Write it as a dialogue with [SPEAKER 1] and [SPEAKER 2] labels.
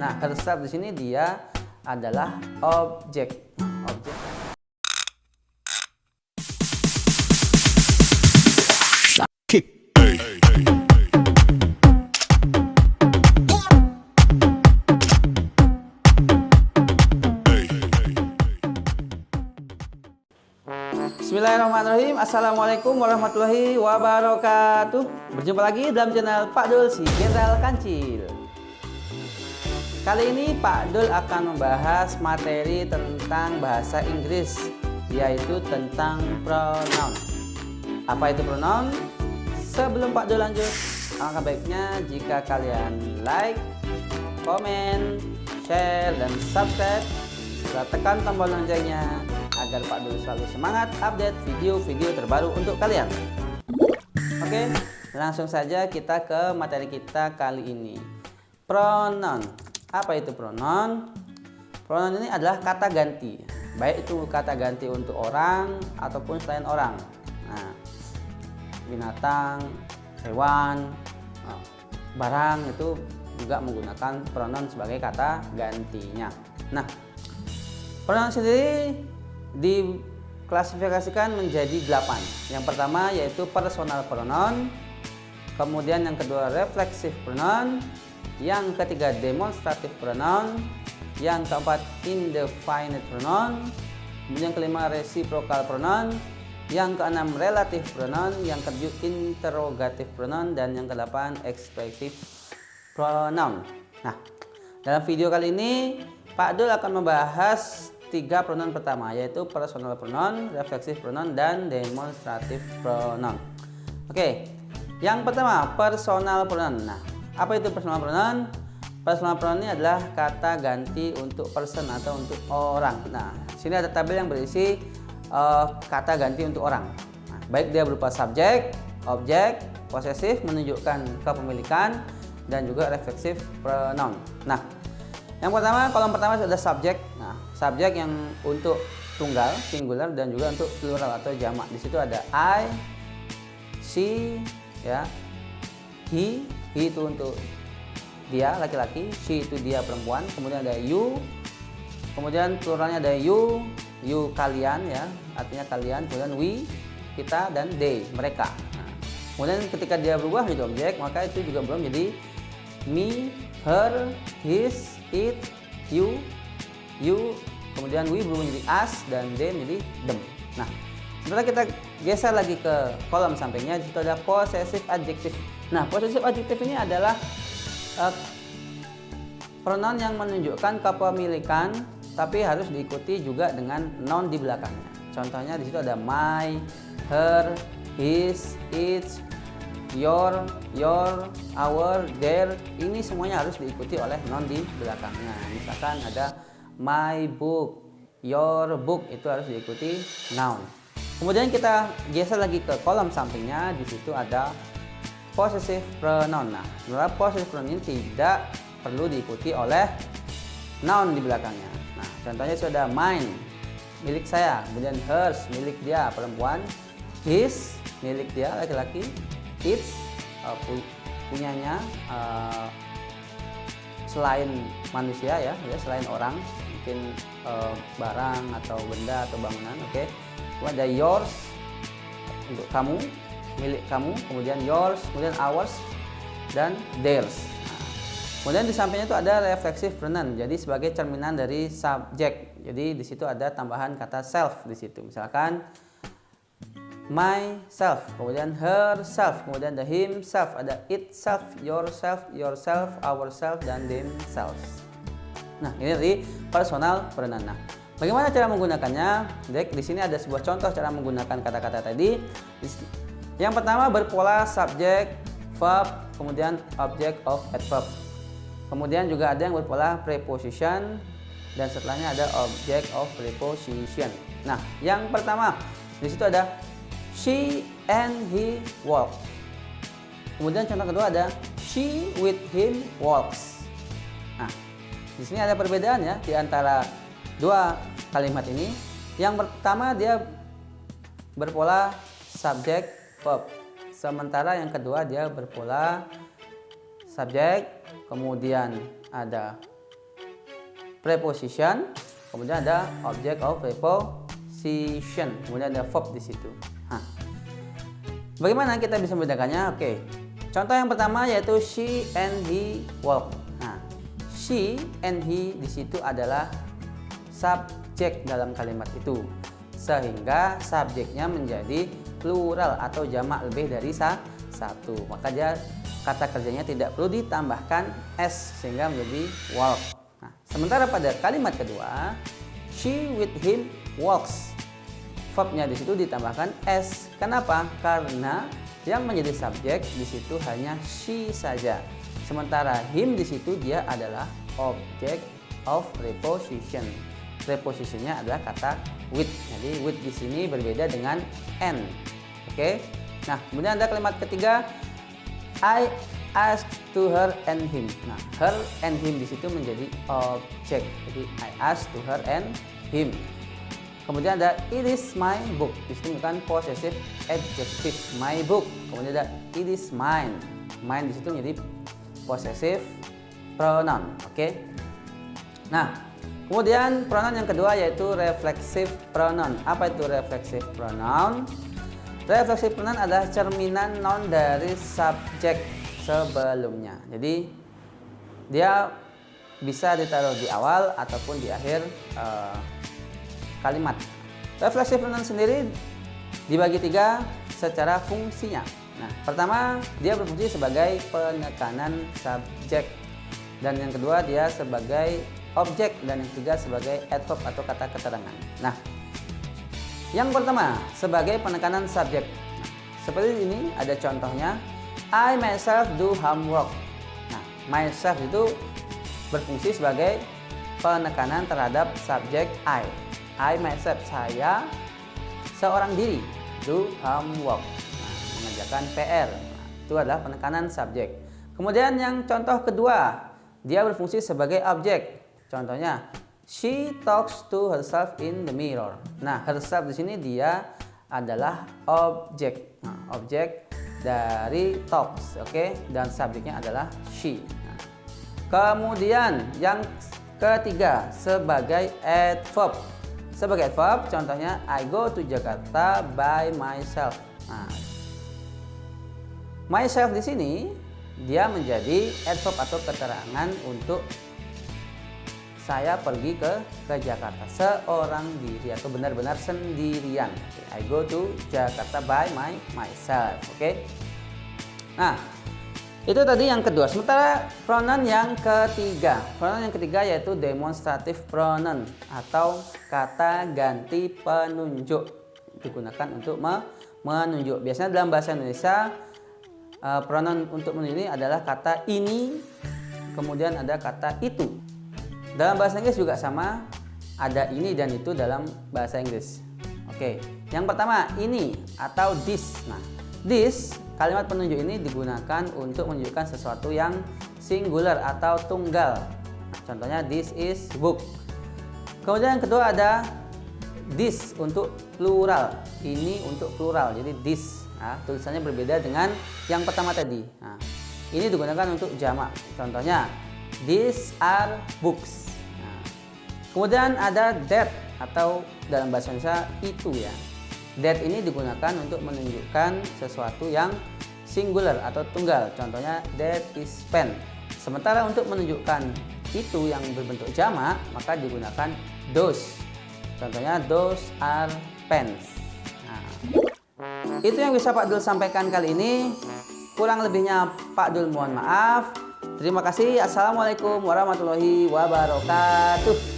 [SPEAKER 1] Nah, herself di sini dia adalah objek. Objek. Bismillahirrahmanirrahim. Assalamualaikum warahmatullahi wabarakatuh. Berjumpa lagi dalam channel Pak Dul si Jenderal Kancil. Kali ini Pak Dul akan membahas materi tentang bahasa Inggris, yaitu tentang pronoun. Apa itu pronoun? Sebelum Pak Dul lanjut, alangkah baiknya jika kalian like, komen, share, dan subscribe serta tekan tombol loncengnya agar Pak Dul selalu semangat update video-video terbaru untuk kalian. Oke, langsung saja kita ke materi kita kali ini. Pronoun. Apa itu pronoun? Pronoun ini adalah kata ganti, baik itu kata ganti untuk orang ataupun selain orang. Nah, binatang, hewan, barang itu juga menggunakan pronoun sebagai kata gantinya. Nah, pronoun sendiri diklasifikasikan menjadi 8. Yang pertama yaitu personal pronoun, kemudian yang kedua reflexive pronoun, yang ketiga demonstrative pronoun, yang keempat indefinite pronoun, kemudian yang kelima reciprocal pronoun, yang keenam relative pronoun, yang ketujuh interrogative pronoun, dan yang kedelapan expressive pronoun. Nah, dalam video kali ini Pak Dul akan membahas 3 pronoun pertama, yaitu personal pronoun, reflexive pronoun, dan demonstrative pronoun. Oke, yang pertama personal pronoun. Nah, apa itu personal pronoun? Personal pronoun ini adalah kata ganti untuk person atau untuk orang. Nah, sini ada tabel yang berisi kata ganti untuk orang. Nah, baik dia berupa subjek, objek, posesif menunjukkan kepemilikan, dan juga reflexive pronoun. Nah, yang pertama, kolom pertama ada subjek. Nah, subjek yang untuk tunggal, singular, dan juga untuk plural atau jamak. Di situ ada I, she, ya, he itu untuk dia laki-laki, she itu dia perempuan. Kemudian ada you, kemudian pluralnya ada you kalian, ya, artinya kalian. Kemudian we, kita, dan they, mereka. Nah, kemudian ketika dia berubah menjadi objek, maka itu juga berubah menjadi me, her, his, it, you, kemudian we berubah menjadi us, dan they menjadi them. Nah, setelah kita geser lagi ke kolom sampingnya, di situ ada possessive adjective. Nah, possessive adjective ini adalah pronoun yang menunjukkan kepemilikan, tapi harus diikuti juga dengan noun di belakangnya. Contohnya di situ ada my, her, his, its, your, our, their. Ini semuanya harus diikuti oleh noun di belakangnya. Misalkan ada my book, your book, itu harus diikuti noun. Kemudian kita geser lagi ke kolom sampingnya, di situ ada possessive pronoun. Nah, sebenarnya possessive pronoun ini tidak perlu diikuti oleh noun di belakangnya. Nah, contohnya sudah mine, milik saya, kemudian hers, milik dia perempuan, his, milik dia laki-laki, its, punyanya selain manusia, ya selain orang, mungkin barang atau benda atau bangunan. Oke. Kemudian ada yours untuk kamu, milik kamu, kemudian yours, kemudian ours, dan theirs. Nah, kemudian di sampingnya itu ada reflexive pronoun, jadi sebagai cerminan dari subjek. Jadi di situ ada tambahan kata self di situ. Misalkan myself, kemudian herself, kemudian the himself, ada itself, yourself, ourself, dan themselves. Nah, ini dari personal pronoun. Nah, bagaimana cara menggunakannya? Di sini ada sebuah contoh cara menggunakan kata-kata tadi. Yang pertama berpola subject, verb, kemudian object of adverb. Kemudian juga ada yang berpola preposition, dan setelahnya ada object of preposition. Nah, yang pertama di situ ada she and he walk. Kemudian contoh kedua ada she with him walks. Nah, di sini ada perbedaan ya di antara dua kalimat ini. Yang pertama dia berpola subject verb, sementara yang kedua dia berpola subjek, kemudian ada preposition, kemudian ada object of preposition, kemudian ada verb di situ. Bagaimana kita bisa membedakannya? Oke. Contoh yang pertama yaitu she and he walk. Nah, she and he di situ adalah subjek dalam kalimat itu, sehingga subjeknya menjadi plural atau jamak lebih dari satu. Maka dia kata kerjanya tidak perlu ditambahkan s sehingga menjadi walk. Nah, sementara pada kalimat kedua, she with him walks. Verbnya di situ ditambahkan s. Kenapa? Karena yang menjadi subjek di situ hanya she saja. Sementara him di situ dia adalah object of preposition. Prepositionnya adalah kata with. Jadi with di sini berbeda dengan and. Oke. Nah, kemudian ada kalimat ketiga, I asked to her and him. Nah, her and him di situ menjadi objek. Jadi I asked to her and him. Kemudian ada it is my book. Di sini bukan possessive adjective, my book. Kemudian ada it is mine. Mine di situ menjadi possessive pronoun. Oke. Nah, kemudian pronoun yang kedua yaitu reflexive pronoun. Apa itu reflexive pronoun? Reflexive pronoun adalah cerminan noun dari subjek sebelumnya. Jadi dia bisa ditaruh di awal ataupun di akhir kalimat. Reflexive pronoun sendiri dibagi tiga secara fungsinya. Nah, pertama dia berfungsi sebagai penekanan subjek, dan yang kedua dia sebagai objek, dan yang ketiga sebagai adverb atau kata keterangan. Nah, yang pertama sebagai penekanan subjek. Nah, seperti ini ada contohnya, I myself do homework. Nah, myself itu berfungsi sebagai penekanan terhadap subjek I myself, saya seorang diri, do homework, mengerjakan PR. Itu adalah penekanan subjek. Kemudian yang contoh kedua, dia berfungsi sebagai objek. Contohnya, she talks to herself in the mirror. Nah, herself di sini dia adalah objek. Nah, objek dari talks, oke? Dan subjeknya adalah she. Nah, kemudian yang ketiga sebagai adverb. Sebagai adverb, contohnya I go to Jakarta by myself. Nah, myself di sini dia menjadi adverb atau keterangan untuk saya pergi ke Jakarta seorang diri atau benar-benar sendirian. I go to Jakarta by myself. Oke. Nah, itu tadi yang kedua. Sementara pronoun yang ketiga. Pronoun yang ketiga yaitu demonstrative pronoun atau kata ganti penunjuk, digunakan untuk menunjuk. Biasanya dalam bahasa Indonesia pronoun untuk menunjuk ini adalah kata ini, kemudian ada kata itu. Dalam bahasa Inggris juga sama, ada ini dan itu dalam bahasa Inggris. Oke. Yang pertama ini atau this. Nah, this kalimat penunjuk ini digunakan untuk menunjukkan sesuatu yang singular atau tunggal. Contohnya this is book. Kemudian yang kedua ada this untuk plural. Ini untuk plural. Jadi this. Nah, tulisannya berbeda dengan yang pertama tadi. Nah, ini digunakan untuk jamak. Contohnya these are books. Nah, kemudian ada that atau dalam bahasa Indonesia itu ya. That ini digunakan untuk menunjukkan sesuatu yang singular atau tunggal. Contohnya that is pen. Sementara untuk menunjukkan itu yang berbentuk jamak, maka digunakan those. Contohnya those are pens. Nah, itu yang bisa Pak Dul sampaikan kali ini. Kurang lebihnya Pak Dul mohon maaf. Terima kasih. Assalamualaikum warahmatullahi wabarakatuh.